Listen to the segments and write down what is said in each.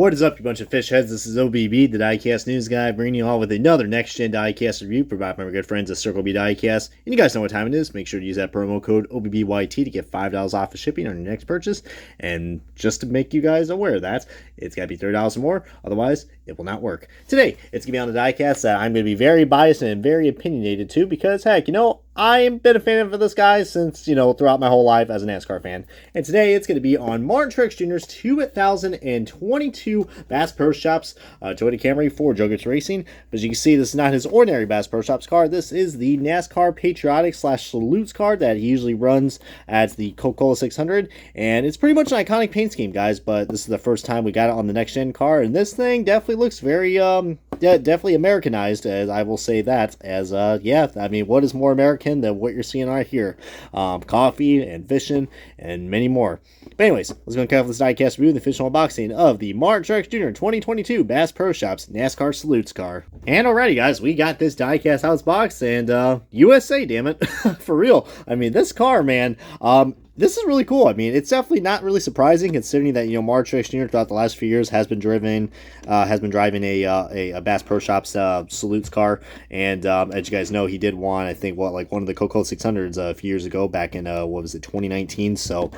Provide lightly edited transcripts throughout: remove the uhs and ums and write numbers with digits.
What is up, you bunch of fish heads? This is OBB, the Diecast News Guy, bringing you all with another next-gen Diecast review provided by my good friends at Circle B Diecast. And you guys know what time it is. Make sure to use that promo code OBBYT to get $5 off of shipping on your next purchase. And just to make you guys aware of that, it's got to be $30 or more. Otherwise, it will not work. Today, it's going to be on the Diecast that I'm going to be very biased and very opinionated to because, heck, I've been a fan of this guy since, throughout my whole life as a NASCAR fan. And today, it's going to be on Martin Truex Jr.'s 2022 Bass Pro Shops Toyota Camry for Joe Gibbs Racing. But as you can see, this is not his ordinary Bass Pro Shops car. This is the NASCAR Patriotic / Salutes car that he usually runs at the Coca-Cola 600. And it's pretty much an iconic paint scheme, guys, but this is the first time we got it on the next-gen car. And this thing definitely looks very, definitely Americanized, as I will say that. As, what is more American than what you're seeing right here? Coffee and fishing and many more. But anyways, let's go and cover this diecast review and the official unboxing of the Martin Truex Jr. 2022 Bass Pro Shops NASCAR Salutes car. And already, guys, we got this diecast house box and USA, damn it, for real. This car, man, this is really cool. It's definitely not really surprising considering that, Martin Truex Jr. throughout the last few years has been driving a Bass Pro Shops Salutes car. And as you guys know, he did one, I think, one of the Coca-Cola 600s a few years ago, back in, 2019. So,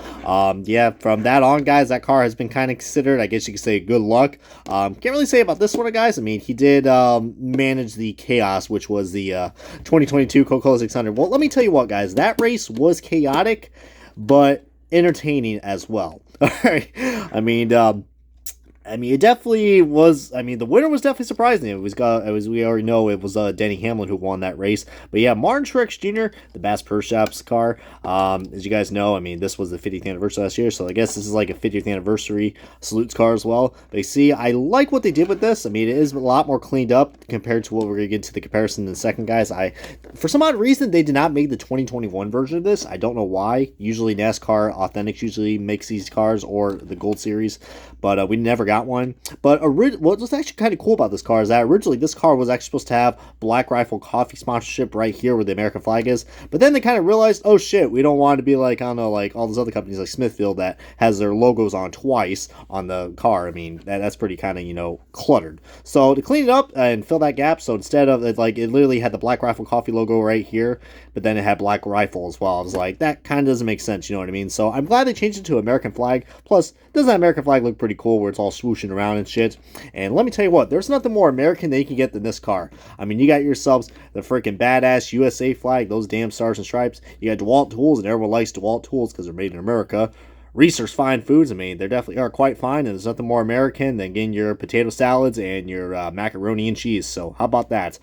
from that on, guys, that car has been kind of considered, I guess you could say, good luck. Can't really say about this one, guys. He did manage the chaos, which was the 2022 Coca-Cola 600. Well, let me tell you what, guys, that race was chaotic, but entertaining as well. All right. It definitely was. The winner was definitely surprising. It was we already know it was Denny Hamlin who won that race. But yeah, Martin Truex Jr., the Bass Pro Shops car. As you guys know, this was the 50th anniversary last year, so I guess this is like a 50th anniversary Salutes car as well. But you see, I like what they did with this. It is a lot more cleaned up compared to what we're gonna get to the comparison in a second, guys. For some odd reason, they did not make the 2021 version of this. I don't know why. Usually NASCAR Authentics usually makes these cars, or the Gold Series, but we never got one. But what was actually kind of cool about this car is that originally this car was actually supposed to have Black Rifle Coffee sponsorship right here where the American flag is. But then they kind of realized, oh shit, we don't want to be like, I don't know, like all those other companies like Smithfield that has their logos on twice on the car. That's pretty kind of, cluttered. So to clean it up and fill that gap, so instead of it literally had the Black Rifle Coffee logo right here, but then it had Black Rifle as well. I was like, that kind of doesn't make sense, you know what I mean? So I'm glad they changed it to American flag. Plus, doesn't that American flag look pretty cool where it's all swooshing around and shit? And let me tell you what, there's nothing more American that you can get than this car. You got yourselves the freaking badass USA flag, those damn stars and stripes. You got DeWalt tools, and everyone likes DeWalt tools because they're made in America. Reese's Fine Foods, they definitely are quite fine, and there's nothing more American than getting your potato salads and your macaroni and cheese. So how about that?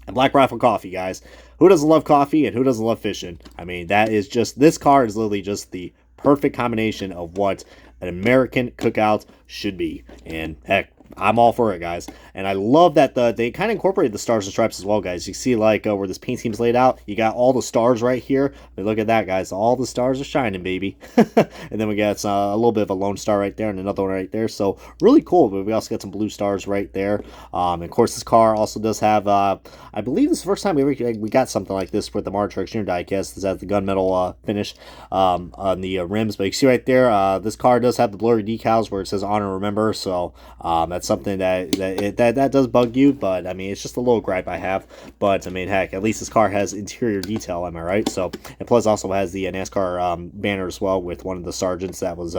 And Black Rifle Coffee, guys. Who doesn't love coffee and who doesn't love fishing? That is just, this car is literally just the perfect combination of what an American cookout should be. And heck, I'm all for it, guys. And I love that they kind of incorporated the stars and stripes as well, guys. You see, where this paint scheme's laid out, you got all the stars right here. Look at that, guys. All the stars are shining, baby. And then we got a little bit of a lone star right there and another one right there. So really cool. But we also got some blue stars right there. And of course, this car also does have, I believe this is the first time we got something like this with the Martin Truex Jr. diecast. This has the gunmetal finish on the rims. But you see right there, this car does have the blurry decals where it says honor and remember. So that's something that does bug you, but it's just a little gripe I have. But heck, at least this car has interior detail, am I right? So, and plus also has the NASCAR banner as well with one of the sergeants that was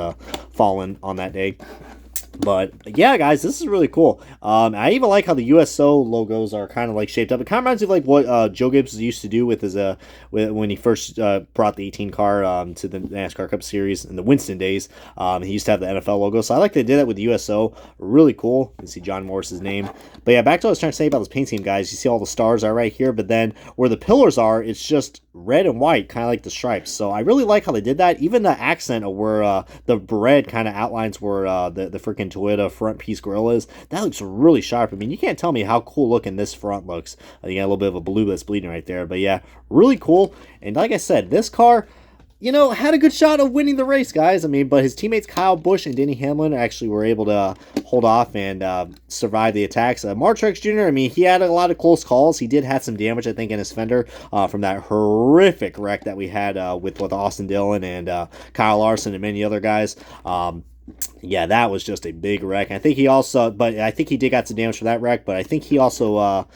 fallen on that day. But yeah, guys, this is really cool. I even like how the USO logos are kind of shaped up. It kind of reminds me of what Joe Gibbs used to do with his when he first brought the 18 car to the NASCAR Cup Series in the Winston days. He used to have the NFL logo, so I like they did that with the USO. Really cool. You can see John Morris's name. But yeah, back to what I was trying to say about this paint scheme, guys. You see all the stars are right here, but then where the pillars are, it's just red and white, kind of like the stripes. So I really like how they did that. Even the accent of where the red kind of outlines where the freaking Toyota front piece grille is, that looks really sharp. You can't tell me how cool looking this front looks. You got a little bit of a blue that's bleeding right there, but yeah, really cool. And like I said, this car, had a good shot of winning the race, guys. But his teammates Kyle Busch and Denny Hamlin actually were able to hold off and survive the attacks. Martin Truex Jr., he had a lot of close calls. He did have some damage, I think, in his fender from that horrific wreck that we had with Austin Dillon and Kyle Larson and many other guys. Yeah, that was just a big wreck. I think he also, but I think he did got some damage for that wreck. But I think he also,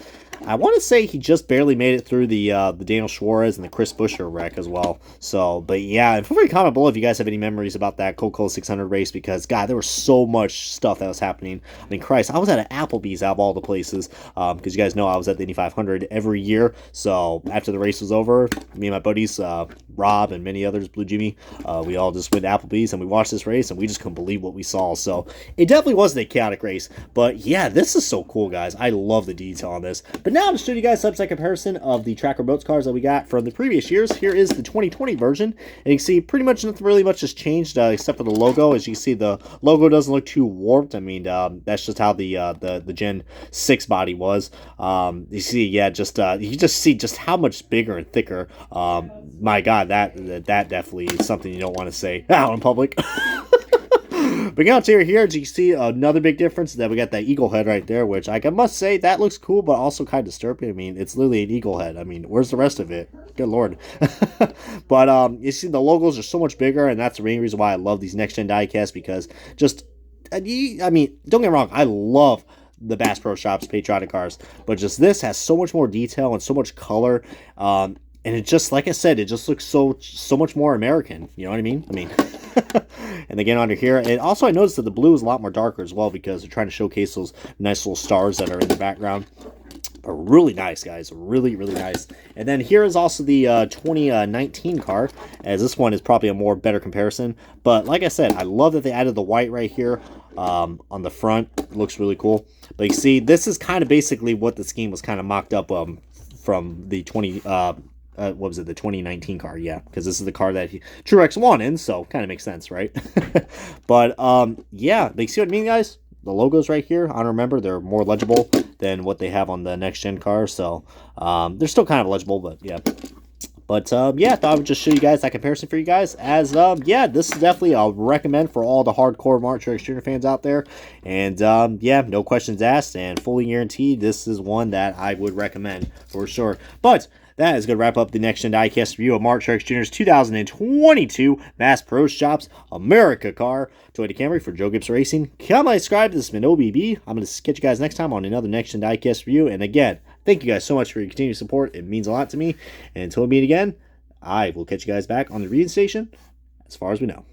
I want to say he just barely made it through the Daniel Suarez and the Chris Buescher wreck as well. So, but yeah, and feel free to comment below if you guys have any memories about that Coca-Cola 600 race, because God, there was so much stuff that was happening. I mean, Christ, I was at an Applebee's out of all the places, because you guys know I was at the Indy 500 every year. So after the race was over, me and my buddies, Rob and many others, Blue Jimmy, we all just went to Applebee's and we watched this race and we just couldn't believe what we saw. So it definitely wasn't a chaotic race, but yeah, this is so cool, guys. I love the detail on this. But now I'm just showing you guys a side comparison of the Tracker Boats cars that we got from the previous years. Here is the 2020 version, and you can see pretty much nothing really much has changed except for the logo. As you can see, the logo doesn't look too warped. I mean, that's just how the Gen 6 body was. You see, yeah, just you just see just how much bigger and thicker. My God, that definitely is something you don't want to say out in public. But now here, as you can see, another big difference is that we got that eagle head right there, which I must say, that looks cool, but also kind of disturbing. I mean, it's literally an eagle head. I mean, where's the rest of it? Good Lord. But you see, the logos are so much bigger, and that's the main reason why I love these next-gen diecasts, because just, I mean, don't get me wrong, I love the Bass Pro Shops patriotic cars, but just this has so much more detail and so much color, and it just, like I said, it just looks so much more American. You know what I mean? And again, under here, and also I noticed that the blue is a lot more darker as well, because they're trying to showcase those nice little stars that are in the background. But really nice, guys. Really, really nice. And then here is also the 2019 car, as this one is probably a more better comparison. But like I said, I love that they added the white right here on the front. It looks really cool. But you see, this is kind of basically what the scheme was kind of mocked up from the what was it, the 2019 car? Yeah, because this is the car that Truex won in, so kind of makes sense, right? But yeah, you see what I mean, guys? The logos right here, I remember they're more legible than what they have on the next gen car, so they're still kind of legible, but yeah. But yeah, I thought I would just show you guys that comparison for you guys, as yeah, this is definitely a recommend for all the hardcore Martin Truex Jr. fans out there. And yeah, no questions asked, and fully guaranteed, this is one that I would recommend for sure. But that is going to wrap up the Next Gen Diecast review of Martin Truex Jr.'s 2022 Bass Pro Shops America car. Toyota Camry for Joe Gibbs Racing. Come and subscribe. This has been OBB. I'm going to catch you guys next time on another Next Gen Diecast review. And again, thank you guys so much for your continued support. It means a lot to me. And until we meet again, I will catch you guys back on the reading station as far as we know.